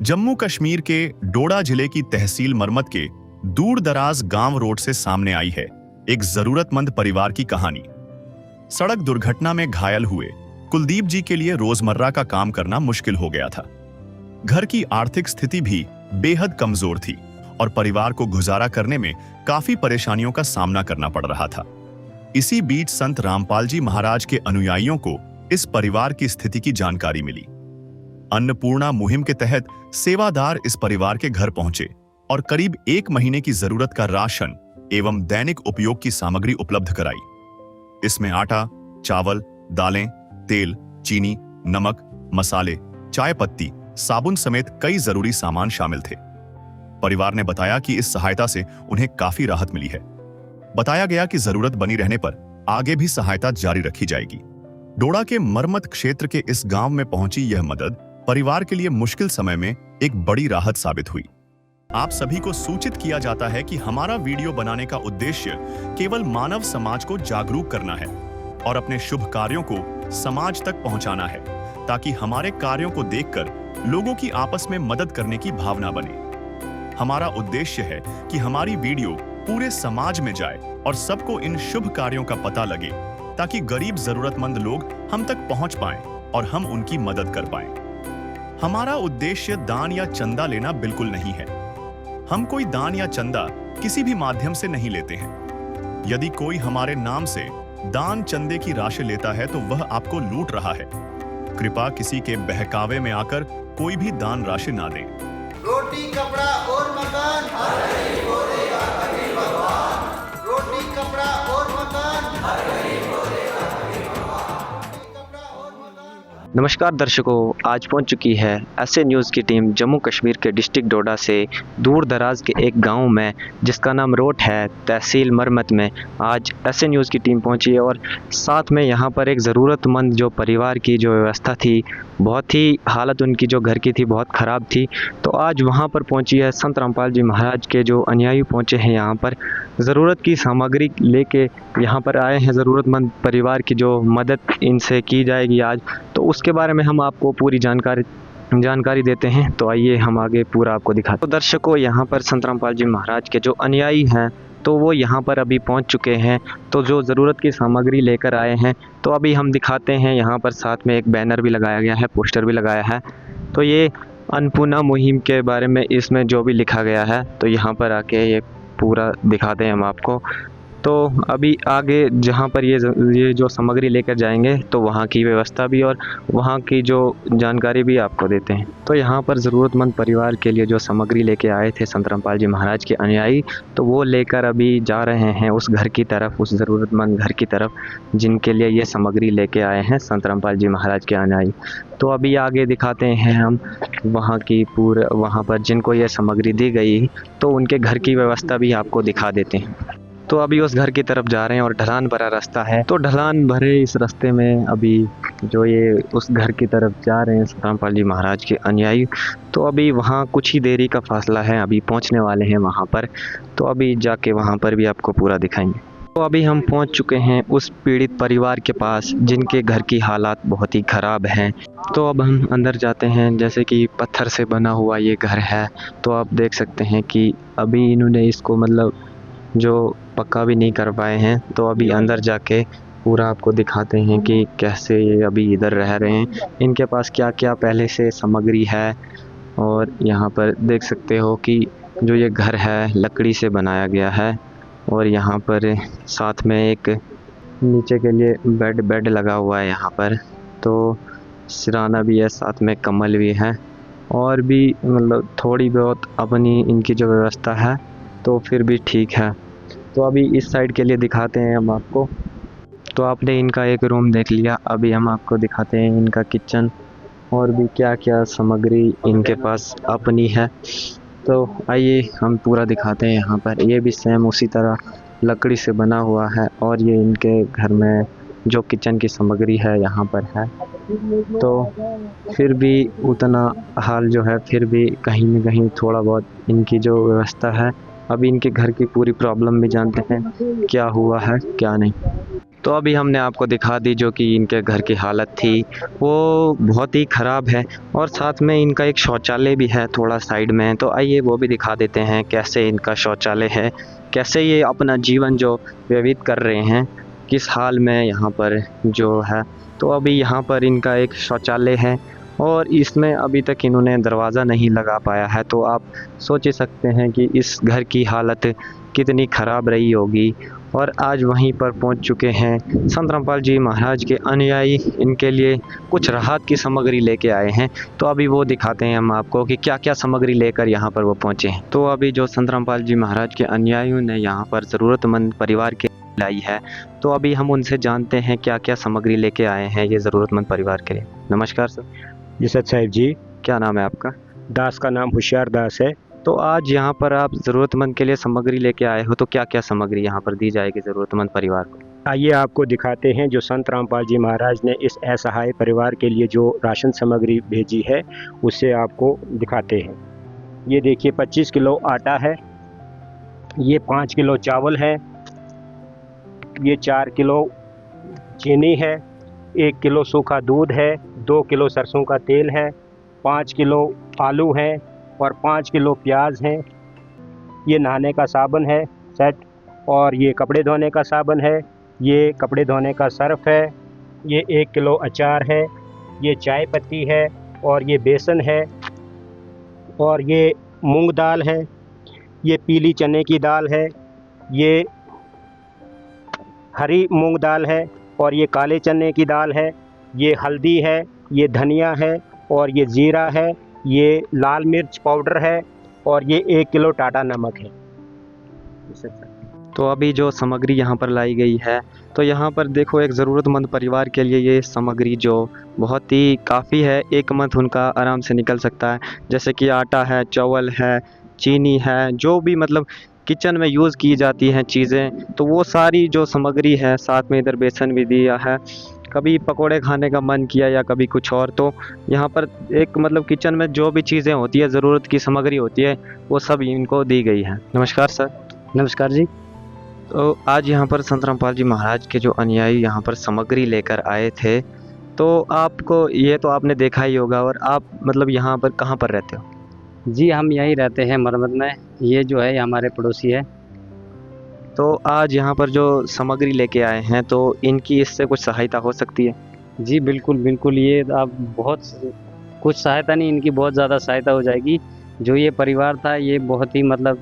जम्मू कश्मीर के डोडा जिले की तहसील मरमत के दूर दराज गांव रोड से सामने आई है एक जरूरतमंद परिवार की कहानी। सड़क दुर्घटना में घायल हुए कुलदीप जी के लिए रोजमर्रा का काम करना मुश्किल हो गया था। घर की आर्थिक स्थिति भी बेहद कमजोर थी और परिवार को गुजारा करने में काफी परेशानियों का सामना करना पड़ रहा था। इसी बीच संत रामपाल जी महाराज के अनुयायियों को इस परिवार की स्थिति की जानकारी मिली। अन्नपूर्णा मुहिम के तहत सेवादार इस परिवार के घर पहुंचे और करीब 1 महीने की जरूरत का राशन एवं दैनिक उपयोग की सामग्री उपलब्ध कराई। इसमें आटा, चावल, दालें, तेल, चीनी, नमक, मसाले, चाय पत्ती, साबुन समेत कई जरूरी सामान शामिल थे। परिवार ने बताया कि इस सहायता से उन्हें काफी राहत मिली है। बताया गया कि जरूरत बनी रहने पर आगे भी सहायता जारी रखी जाएगी। डोडा के मरमत क्षेत्र के इस गांव में पहुंची यह मदद परिवार के लिए मुश्किल समय में एक बड़ी राहत साबित हुई। आप सभी को सूचित किया जाता है कि हमारा वीडियो बनाने का उद्देश्य केवल मानव समाज को जागरूक करना है और अपने शुभ कार्यों को समाज तक पहुंचाना है, ताकि हमारे कार्यों को देखकर लोगों की आपस में मदद करने की भावना बने। हमारा उद्देश्य है कि हमारी वीडियो पूरे समाज में जाए और सबको इन शुभ कार्यों का पता लगे, ताकि गरीब जरूरतमंद लोग हम तक पहुंच पाएं और हम उनकी मदद कर पाएं। हमारा उद्देश्य दान या चंदा लेना बिल्कुल नहीं है। हम कोई दान या चंदा किसी भी माध्यम से नहीं लेते हैं। यदि कोई हमारे नाम से दान चंदे की राशि लेता है तो वह आपको लूट रहा है। कृपया किसी के बहकावे में आकर कोई भी दान राशि ना दें। रोटी कपड़ा और मकान हर गरीब को देगा हरी भगवान। रोटी कपड़ा और मकान हर गरीब को देगा हरी भगवान। रोटी कपड़ा और मकान। नमस्कार दर्शकों, आज पहुंच चुकी है एसए न्यूज़ की टीम जम्मू कश्मीर के डिस्ट्रिक्ट डोडा से दूर दराज के एक गांव में जिसका नाम रोट है, तहसील मरमत में। आज एसए न्यूज़ की टीम पहुंची है और साथ में यहां पर एक ज़रूरतमंद जो परिवार की जो व्यवस्था थी, बहुत ही हालत उनकी जो घर की थी बहुत ख़राब थी। तो आज वहां पर पहुंची है संत रामपाल जी महाराज के जो अनुयायी पहुंचे हैं यहाँ पर ज़रूरत की सामग्री लेके यहाँ पर आए हैं। ज़रूरतमंद परिवार की जो मदद इनसे की जाएगी आज, तो उसके बारे में हम आपको पूरी जानकारी देते हैं। तो आइए हम आगे पूरा आपको दिखाते हैं। तो दर्शकों, यहाँ पर संत रामपाल जी महाराज के जो अनुयायी हैं तो वो यहाँ पर अभी पहुँच चुके हैं, तो जो ज़रूरत की सामग्री लेकर आए हैं। तो अभी हम दिखाते हैं, यहाँ पर साथ में एक बैनर भी लगाया गया है, पोस्टर भी लगाया है। तो ये अन्नपूर्णा मुहिम के बारे में इसमें जो भी लिखा गया है, तो यहाँ पर आके ये पूरा दिखाते हैं हम आपको। तो अभी आगे जहाँ पर ये जो सामग्री लेकर जाएंगे तो वहाँ की व्यवस्था भी और वहाँ की जो जानकारी भी आपको देते हैं। तो यहाँ पर ज़रूरतमंद परिवार के लिए जो सामग्री लेके आए थे संत रामपाल जी महाराज के अनुयायी, तो वो लेकर अभी जा रहे हैं उस घर की तरफ, उस ज़रूरतमंद घर की तरफ जिनके लिए ये सामग्री लेके आए हैं संत रामपाल जी महाराज के अनुयायी। तो अभी आगे दिखाते हैं हम वहाँ पर जिनको ये सामग्री दी गई, तो उनके घर की व्यवस्था भी आपको दिखा देते हैं। तो अभी उस घर की तरफ जा रहे हैं और ढलान भरा रास्ता है। तो ढलान भरे इस रास्ते में अभी जो ये उस घर की तरफ जा रहे हैं संत रामपाल जी महाराज के अनुयायी, तो अभी वहाँ कुछ ही देरी का फासला है, अभी पहुँचने वाले हैं वहाँ पर। तो अभी जाके वहाँ पर भी आपको पूरा दिखाएंगे। तो अभी हम पहुँच चुके हैं उस पीड़ित परिवार के पास जिनके घर की हालात बहुत ही ख़राब हैं। तो अब हम अंदर जाते हैं। जैसे कि पत्थर से बना हुआ ये घर है, तो आप देख सकते हैं कि अभी इन्होंने इसको मतलब जो पक्का भी नहीं कर पाए हैं। तो अभी अंदर जाके पूरा आपको दिखाते हैं कि कैसे ये अभी इधर रह रहे हैं, इनके पास क्या क्या पहले से सामग्री है। और यहाँ पर देख सकते हो कि जो ये घर है लकड़ी से बनाया गया है और यहाँ पर साथ में एक नीचे के लिए बेड लगा हुआ है यहाँ पर। तो सिराना भी है, साथ में कम्बल भी है और भी मतलब थोड़ी बहुत अपनी इनकी जो व्यवस्था है तो फिर भी ठीक है। तो अभी इस साइड के लिए दिखाते हैं हम आपको। तो आपने इनका एक रूम देख लिया, अभी हम आपको दिखाते हैं इनका किचन और भी क्या क्या सामग्री इनके पास अपनी है। तो आइए हम पूरा दिखाते हैं। यहाँ पर ये भी सेम उसी तरह लकड़ी से बना हुआ है और ये इनके घर में जो किचन की सामग्री है यहाँ पर है। तो फिर भी उतना हाल जो है, फिर भी कहीं न कहीं थोड़ा बहुत इनकी जो व्यवस्था है। अभी इनके घर की पूरी प्रॉब्लम भी जानते हैं, क्या हुआ है क्या नहीं। तो अभी हमने आपको दिखा दी जो कि इनके घर की हालत थी वो बहुत ही ख़राब है, और साथ में इनका एक शौचालय भी है थोड़ा साइड में। तो आइए वो भी दिखा देते हैं कैसे इनका शौचालय है, कैसे ये अपना जीवन जो व्यतीत कर रहे हैं, किस हाल में यहाँ पर जो है। तो अभी यहाँ पर इनका एक शौचालय है और इसमें अभी तक इन्होंने दरवाज़ा नहीं लगा पाया है। तो आप सोच ही सकते हैं कि इस घर की हालत कितनी ख़राब रही होगी। और आज वहीं पर पहुंच चुके हैं संत रामपाल जी महाराज के अनुयायी, इनके लिए कुछ राहत की सामग्री लेके आए हैं। तो अभी वो दिखाते हैं हम आपको कि क्या क्या सामग्री लेकर यहाँ पर वो पहुँचे हैं। तो अभी जो संत रामपाल जी महाराज के अनुयायियों ने यहाँ पर ज़रूरतमंद परिवार के लाई है, तो अभी हम उनसे जानते हैं क्या क्या सामग्री लेके आए हैं ये ज़रूरतमंद परिवार के लिए। नमस्कार सर। जी सत साहिब जी। क्या नाम है आपका? दास का नाम होशियार दास है। तो आज यहाँ पर आप ज़रूरतमंद के लिए सामग्री लेके आए हो, तो क्या क्या सामग्री यहाँ पर दी जाएगी ज़रूरतमंद परिवार को? आइए आपको दिखाते हैं जो संत रामपाल जी महाराज ने इस असहाय परिवार के लिए जो राशन सामग्री भेजी है उससे आपको दिखाते हैं। ये देखिए 25 किलो आटा है, ये 5 किलो चावल है, ये 4 किलो चीनी है, 1 किलो सूखा दूध है, 2 किलो सरसों का तेल है, 5 किलो आलू है और 5 किलो प्याज है। ये नहाने का साबुन है सेट, और ये कपड़े धोने का साबुन है, ये कपड़े धोने का सर्फ है, ये 1 किलो अचार है, ये चाय पत्ती है और ये बेसन है, और ये मूंग दाल है, ये पीली चने की दाल है, ये हरी मूंग दाल है और ये काले चने की दाल है, ये हल्दी है, ये धनिया है और ये ज़ीरा है, ये लाल मिर्च पाउडर है और ये 1 किलो टाटा नमक है। तो अभी जो सामग्री यहाँ पर लाई गई है, तो यहाँ पर देखो एक ज़रूरतमंद परिवार के लिए ये सामग्री जो बहुत ही काफ़ी है, 1 मंथ उनका आराम से निकल सकता है। जैसे कि आटा है, चावल है, चीनी है, जो भी मतलब किचन में यूज़ की जाती हैं चीज़ें, तो वो सारी जो सामग्री है, साथ में इधर बेसन भी दिया है। कभी पकोड़े खाने का मन किया या कभी कुछ और, तो यहाँ पर एक मतलब किचन में जो भी चीज़ें होती है, ज़रूरत की सामग्री होती है, वो सब इनको दी गई है। नमस्कार सर। नमस्कार जी। तो आज यहाँ पर संत रामपाल जी महाराज के जो अनुयायी यहाँ पर सामग्री लेकर आए थे, तो आपको ये तो आपने देखा ही होगा, और आप मतलब यहाँ पर कहाँ पर रहते हो? जी हम यहीं रहते हैं मरमत में। ये जो है ये हमारे पड़ोसी है। तो आज यहाँ पर जो सामग्री लेके आए हैं, तो इनकी इससे कुछ सहायता हो सकती है? जी बिल्कुल बिल्कुल, ये आप बहुत कुछ सहायता नहीं, इनकी बहुत ज़्यादा सहायता हो जाएगी। जो ये परिवार था ये बहुत ही मतलब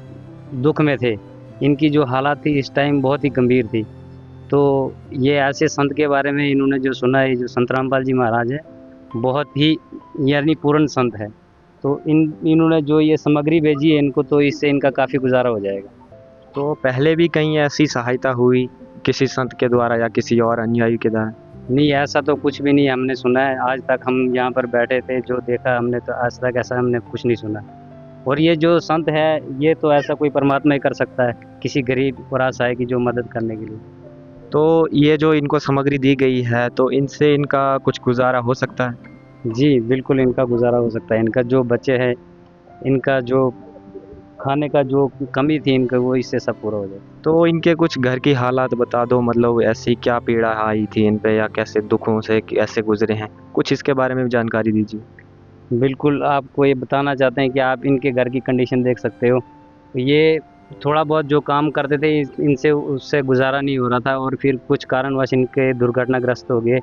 दुख में थे, इनकी जो हालात थी इस टाइम बहुत ही गंभीर थी। तो ये ऐसे संत के बारे में इन्होंने जो सुना है, जो संत रामपाल जी महाराज है बहुत ही यानी पूर्ण संत है। तो इन्होंने जो ये सामग्री भेजी है इनको, तो इससे इनका काफ़ी गुजारा हो जाएगा। तो पहले भी कहीं ऐसी सहायता हुई किसी संत के द्वारा या किसी और अनुयायी के द्वारा? नहीं, ऐसा तो कुछ भी नहीं हमने सुना है। आज तक हम यहाँ पर बैठे थे, जो देखा हमने, तो आज तक ऐसा हमने कुछ नहीं सुना। और ये जो संत है ये तो ऐसा कोई परमात्मा ही कर सकता है, किसी गरीब और असहाय की जो मदद करने के लिए। तो ये जो इनको सामग्री दी गई है, तो इनसे इनका कुछ गुजारा हो सकता है? जी बिल्कुल, इनका गुजारा हो सकता है। इनका जो बच्चे हैं, इनका जो खाने का जो कमी थी इनका, वो इससे सब पूरा हो जाए। तो इनके कुछ घर की हालात बता दो, मतलब ऐसी क्या पीड़ा आई थी इन पे, या कैसे दुखों से कैसे गुजरे हैं, कुछ इसके बारे में भी जानकारी दीजिए। बिल्कुल, आपको ये बताना चाहते हैं कि आप इनके घर की कंडीशन देख सकते हो। ये थोड़ा बहुत जो काम करते थे इनसे उससे गुजारा नहीं हो रहा था, और फिर कुछ कारणवश इनके दुर्घटनाग्रस्त हो गए,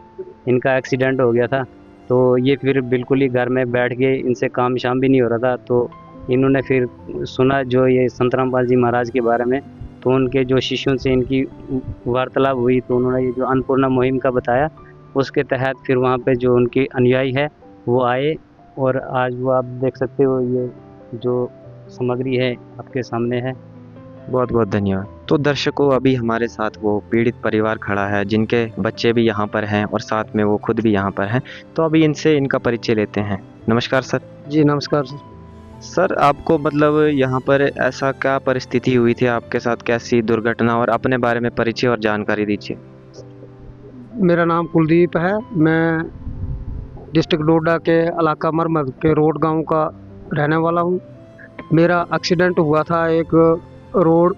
इनका एक्सीडेंट हो गया था। तो ये फिर बिल्कुल ही घर में बैठ गए, इनसे काम शाम भी नहीं हो रहा था। तो इन्होंने फिर सुना जो ये संत रामपाल जी महाराज के बारे में, तो उनके जो शिष्यों से इनकी वार्तालाप हुई, तो उन्होंने ये जो अन्नपूर्णा मुहिम का बताया, उसके तहत फिर वहाँ पे जो उनके अनुयायी है वो आए, और आज वो आप देख सकते हो ये जो सामग्री है आपके सामने है। बहुत बहुत धन्यवाद। तो दर्शकों, अभी हमारे साथ वो पीड़ित परिवार खड़ा है जिनके बच्चे भी यहाँ पर हैं और साथ में वो खुद भी यहाँ पर हैं। तो अभी इनसे इनका परिचय लेते हैं। नमस्कार सर। जी नमस्कार सर। सर, आपको मतलब यहाँ पर ऐसा क्या परिस्थिति हुई थी आपके साथ, कैसी दुर्घटना, और अपने बारे में परिचय और जानकारी दीजिए। मेरा नाम कुलदीप है। मैं डिस्ट्रिक्ट डोडा के इलाका मरमत के रोड गांव का रहने वाला हूं। मेरा एक्सीडेंट हुआ था, एक रोड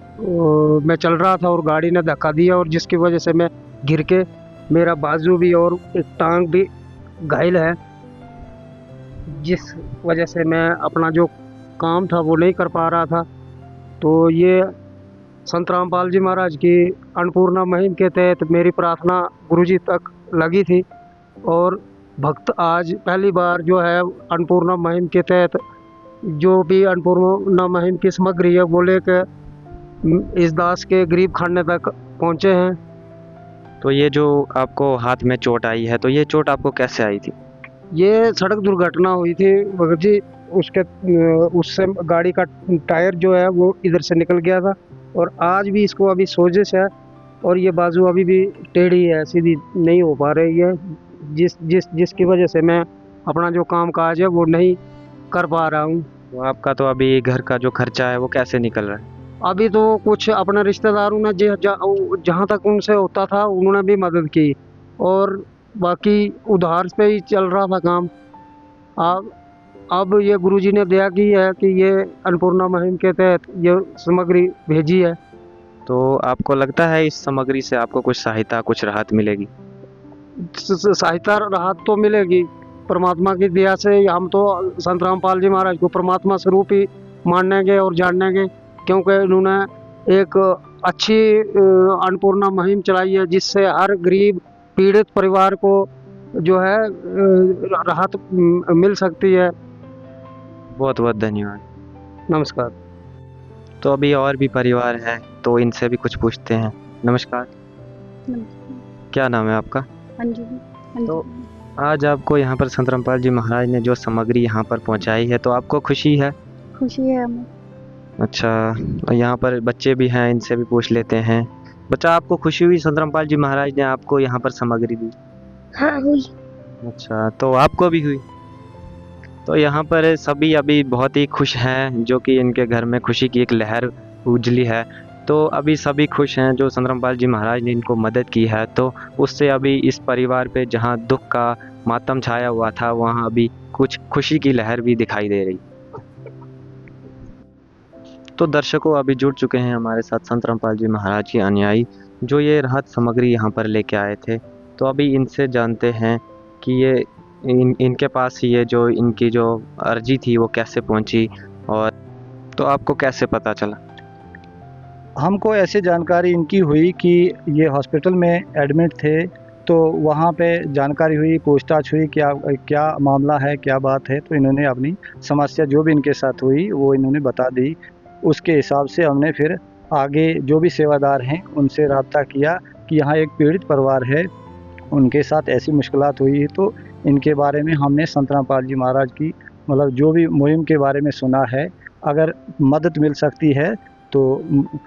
में चल रहा था और गाड़ी ने धक्का दिया, और जिसकी वजह से मैं गिर के मेरा बाजू भी और एक टांग भी घायल है, जिस वजह से मैं अपना जो काम था वो नहीं कर पा रहा था। तो ये संत रामपाल जी महाराज की अन्नपूर्णा मुहिम के तहत मेरी प्रार्थना गुरुजी तक लगी थी और भक्त आज पहली बार जो है अन्नपूर्णा मुहिम के तहत जो भी अन्नपूर्णा मुहिम की सामग्री है वो लेकर इस दास के गरीब खाने तक पहुँचे हैं। तो ये जो आपको हाथ में चोट आई है, तो ये चोट आपको कैसे आई थी? ये सड़क दुर्घटना हुई थी भगत जी, उससे गाड़ी का टायर जो है वो इधर से निकल गया था और आज भी इसको अभी सोजिश है और ये बाजू अभी भी टेढ़ी है, सीधी नहीं हो पा रही है, जिसकी वजह से मैं अपना जो काम काज है वो नहीं कर पा रहा हूँ। तो आपका तो अभी घर का जो खर्चा है वो कैसे निकल रहा है? अभी तो कुछ अपने रिश्तेदारों ने जहाँ तक उनसे होता था उन्होंने भी मदद की और बाकी उधार पे ही चल रहा था काम। अब ये गुरुजी ने दया की है कि ये अन्नपूर्णा मुहिम के तहत ये सामग्री भेजी है। तो आपको लगता है इस सामग्री से आपको कुछ सहायता, कुछ राहत मिलेगी? सहायता राहत तो मिलेगी परमात्मा की दया से। हम तो संत रामपाल जी महाराज को परमात्मा स्वरूप ही मानेंगे और जानेंगे, क्योंकि इन्होंने एक अच्छी अन्नपूर्णा मुहिम चलाई है जिससे हर गरीब पीड़ित परिवार को जो है राहत मिल सकती है। बहुत बहुत धन्यवाद। नमस्कार। तो अभी और भी परिवार है तो इनसे भी कुछ पूछते हैं। नमस्कार, क्या नाम है आपका? अंजलि। तो आज आपको यहाँ पर संत रामपाल जी महाराज ने जो सामग्री यहाँ पर पहुँचाई है तो आपको खुशी है? खुशी है हमें। अच्छा, यहाँ पर बच्चे भी हैं, इनसे भी पूछ लेते हैं। बच्चा, आपको खुशी हुई संत रामपाल जी महाराज ने आपको यहाँ पर सामग्री दी? हाँ हुई। अच्छा, तो आपको भी हुई? तो यहाँ पर सभी अभी बहुत ही खुश हैं, जो कि इनके घर में खुशी की एक लहर उजली है। तो अभी सभी खुश हैं जो संत रामपाल जी महाराज ने इनको मदद की है, तो उससे अभी इस परिवार पे जहाँ दुख का मातम छाया हुआ था वहाँ अभी कुछ खुशी की लहर भी दिखाई दे रही। तो दर्शकों, अभी जुड़ चुके हैं हमारे साथ संत रामपाल जी महाराज के अनुयायी जो ये राहत सामग्री यहाँ पर लेके आए थे। तो अभी इनसे जानते हैं कि ये इनके पास ये जो इनकी जो अर्जी थी वो कैसे पहुँची, और तो आपको कैसे पता चला? हमको ऐसे जानकारी इनकी हुई कि ये हॉस्पिटल में एडमिट थे, तो वहाँ पे जानकारी हुई, पूछताछ हुई क्या मामला है, क्या बात है। तो इन्होंने अपनी समस्या जो भी इनके साथ हुई वो इन्होंने बता दी। उसके हिसाब से हमने फिर आगे जो भी सेवादार हैं उनसे रब्ता किया कि यहाँ एक पीड़ित परिवार है, उनके साथ ऐसी मुश्किलात हुई है। तो इनके बारे में हमने संत रामपाल जी महाराज की मतलब जो भी मुहिम के बारे में सुना है, अगर मदद मिल सकती है तो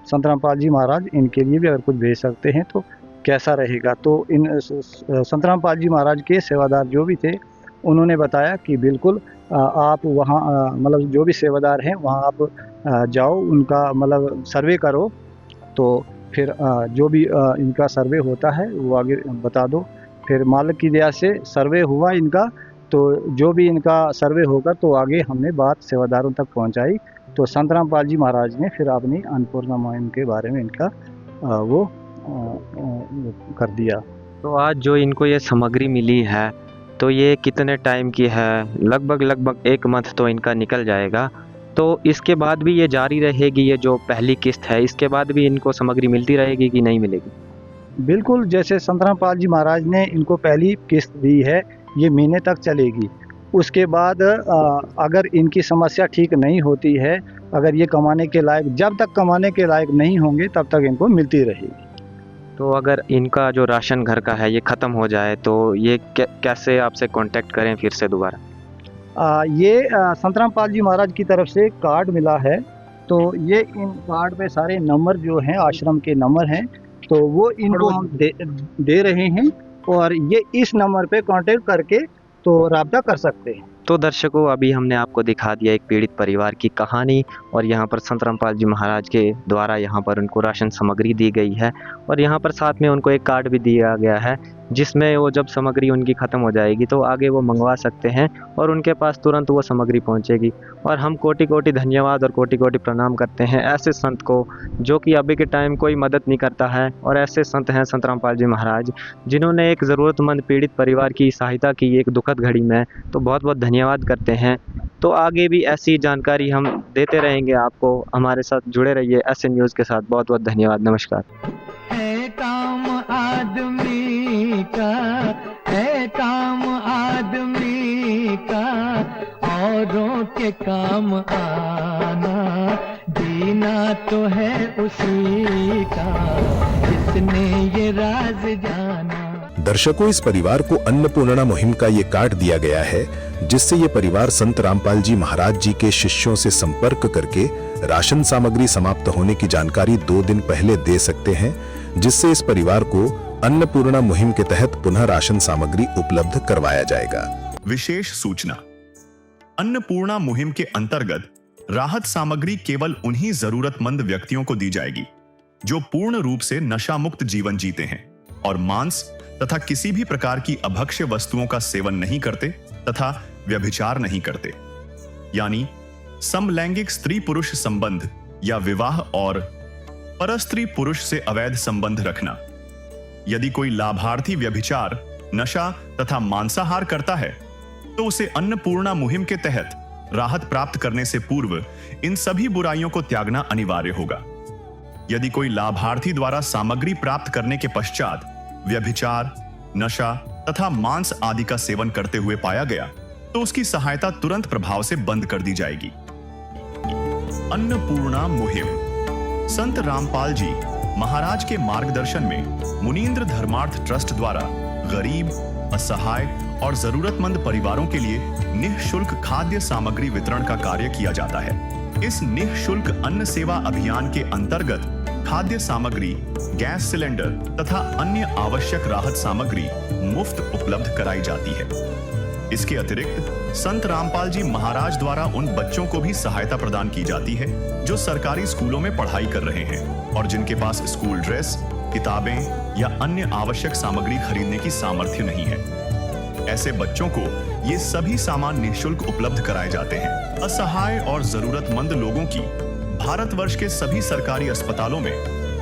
संत रामपाल जी महाराज इनके लिए भी अगर कुछ भेज सकते हैं तो कैसा रहेगा। तो इन संत रामपाल जी महाराज के सेवादार जो भी थे उन्होंने बताया कि बिल्कुल आप वहाँ मतलब जो भी सेवादार हैं वहाँ आप जाओ, उनका मतलब सर्वे करो, तो फिर जो भी इनका सर्वे होता है वो आगे बता दो। फिर मालिक की दया से सर्वे हुआ इनका, तो जो भी इनका सर्वे होगा तो आगे हमने बात सेवादारों तक पहुंचाई। तो संत रामपाल जी महाराज ने फिर अपनी अन्नपूर्णा मुहिम के बारे में इनका वो कर दिया। तो आज जो इनको ये सामग्री मिली है तो ये कितने टाइम की है? लगभग 1 मंथ तो इनका निकल जाएगा। तो इसके बाद भी ये जारी रहेगी, ये जो पहली किस्त है इसके बाद भी इनको सामग्री मिलती रहेगी कि नहीं मिलेगी? बिल्कुल, जैसे संत रामपाल जी महाराज ने इनको पहली किस्त दी है, ये महीने तक चलेगी। उसके बाद अगर इनकी समस्या ठीक नहीं होती है, अगर ये कमाने के लायक, जब तक कमाने के लायक नहीं होंगे तब तक इनको मिलती रहेगी। तो अगर इनका जो राशन घर का है ये ख़त्म हो जाए तो ये कैसे आपसे कांटेक्ट करें फिर से दोबारा? ये संत रामपाल जी महाराज की तरफ से कार्ड मिला है, तो ये इन कार्ड पे सारे नंबर जो हैं आश्रम के नंबर हैं, तो वो इनको हम दे रहे हैं और ये इस नंबर पे कांटेक्ट करके तो राब्ता कर सकते हैं। तो दर्शकों, अभी हमने आपको दिखा दिया एक पीड़ित परिवार की कहानी और यहाँ पर संत रामपाल जी महाराज के द्वारा यहाँ पर उनको राशन सामग्री दी गई है। और यहाँ पर साथ में उनको एक कार्ड भी दिया गया है जिसमें वो जब सामग्री उनकी ख़त्म हो जाएगी तो आगे वो मंगवा सकते हैं और उनके पास तुरंत वो सामग्री पहुँचेगी। और हम कोटि कोटि धन्यवाद और कोटि कोटि प्रणाम करते हैं ऐसे संत को जो कि अभी के टाइम कोई मदद नहीं करता है। और ऐसे संत हैं संत रामपाल जी महाराज जिन्होंने एक ज़रूरतमंद पीड़ित परिवार की सहायता की एक दुखद घड़ी में, तो बहुत बहुत धन्यवाद करते हैं। तो आगे भी ऐसी जानकारी हम देते रहेंगे आपको, हमारे साथ जुड़े रहिए SN न्यूज़ के साथ। बहुत बहुत धन्यवाद, नमस्कार। है काम आदमी का, है काम आदमी का, औरों के काम आना, जीना तो है उसी का जिसने ये राज जाना। दर्शकों, इस परिवार को अन्नपूर्णा मुहिम का ये कार्ड दिया गया है जिससे ये परिवार संत रामपाल जी महाराज जी के शिष्यों से संपर्क करके राशन सामग्री समाप्त होने की जानकारी 2 दिन पहले दे सकते हैं, जिससे इस परिवार को अन्नपूर्णा मुहिम के तहत पुनः राशन सामग्री उपलब्ध करवाया जाएगा। विशेष सूचना, अन्नपूर्णा मुहिम के अंतर्गत राहत सामग्री केवल उन्हीं जरूरतमंद व्यक्तियों को दी जाएगी जो पूर्ण रूप से नशा मुक्त जीवन जीते हैं और मांस तथा किसी भी प्रकार की अभक्ष्य वस्तुओं का सेवन नहीं करते तथा व्यभिचार नहीं करते, यानी समलैंगिक स्त्री पुरुष संबंध या विवाह और परस्त्री पुरुष से अवैध संबंध रखना। यदि कोई लाभार्थी व्यभिचार, नशा तथा मांसाहार करता है तो उसे अन्नपूर्णा मुहिम के तहत राहत प्राप्त करने से पूर्व इन सभी बुराइयों को त्यागना अनिवार्य होगा। यदि कोई लाभार्थी द्वारा सामग्री प्राप्त करने के पश्चात व्यभिचार, नशा तथा मांस आदि का सेवन करते हुए पाया गया तो उसकी सहायता तुरंत प्रभाव से बंद कर दी जाएगी। अन्नपूर्णा मुहिम संत रामपाल जी महाराज के मार्गदर्शन में मुनींद्र धर्मार्थ ट्रस्ट द्वारा गरीब, असहाय और जरूरतमंद परिवारों के लिए निःशुल्क खाद्य सामग्री वितरण का कार्य किया जाता है। इस निःशुल्क अन्न सेवा अभियान के अंतर्गत खाद्य सामग्री, गैस सिलेंडर तथा अन्य आवश्यक राहत सामग्री मुफ्त उपलब्ध कराई जाती है। इसके अतिरिक्त संत रामपाल जी महाराज द्वारा उन बच्चों को भी सहायता प्रदान की जाती है जो सरकारी स्कूलों में पढ़ाई कर रहे हैं और जिनके पास स्कूल ड्रेस, किताबें या अन्य आवश्यक सामग्री खरीदने की सामर्थ्य नहीं है। ऐसे बच्चों को ये सभी सामान निःशुल्क उपलब्ध कराए जाते हैं। असहाय और जरूरतमंद लोगों की भारतवर्ष के सभी सरकारी अस्पतालों में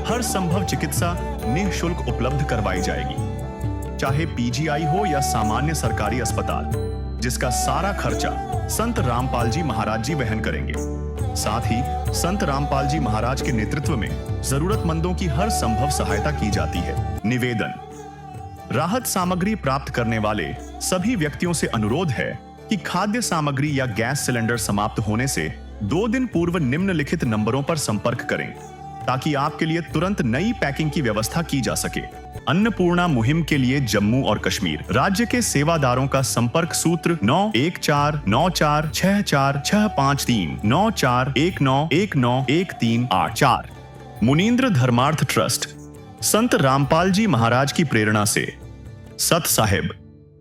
हर संभव चिकित्सा निःशुल्क उपलब्ध करवाई जाएगी, चाहे PGI हो या सामान्य सरकारी अस्पताल, जिसका सारा खर्चा संत रामपाल जी महाराज जी वहन करेंगे। साथ ही संत रामपाल जी महाराज के नेतृत्व में जरूरतमंदों की हर संभव सहायता की जाती है। निवेदन, राहत सामग्री प्राप्त करने वाले सभी व्यक्तियों से अनुरोध है कि खाद्य सामग्री या गैस सिलेंडर समाप्त होने से 2 दिन पूर्व निम्नलिखित नंबरों पर संपर्क करें ताकि आपके लिए तुरंत नई पैकिंग की व्यवस्था की जा सके। अन्नपूर्णा मुहिम के लिए जम्मू और कश्मीर राज्य के सेवादारों का संपर्क सूत्र 9149464653 9419191384। मुनींद्र धर्मार्थ ट्रस्ट संत रामपाल जी महाराज की प्रेरणा से सत साहिब।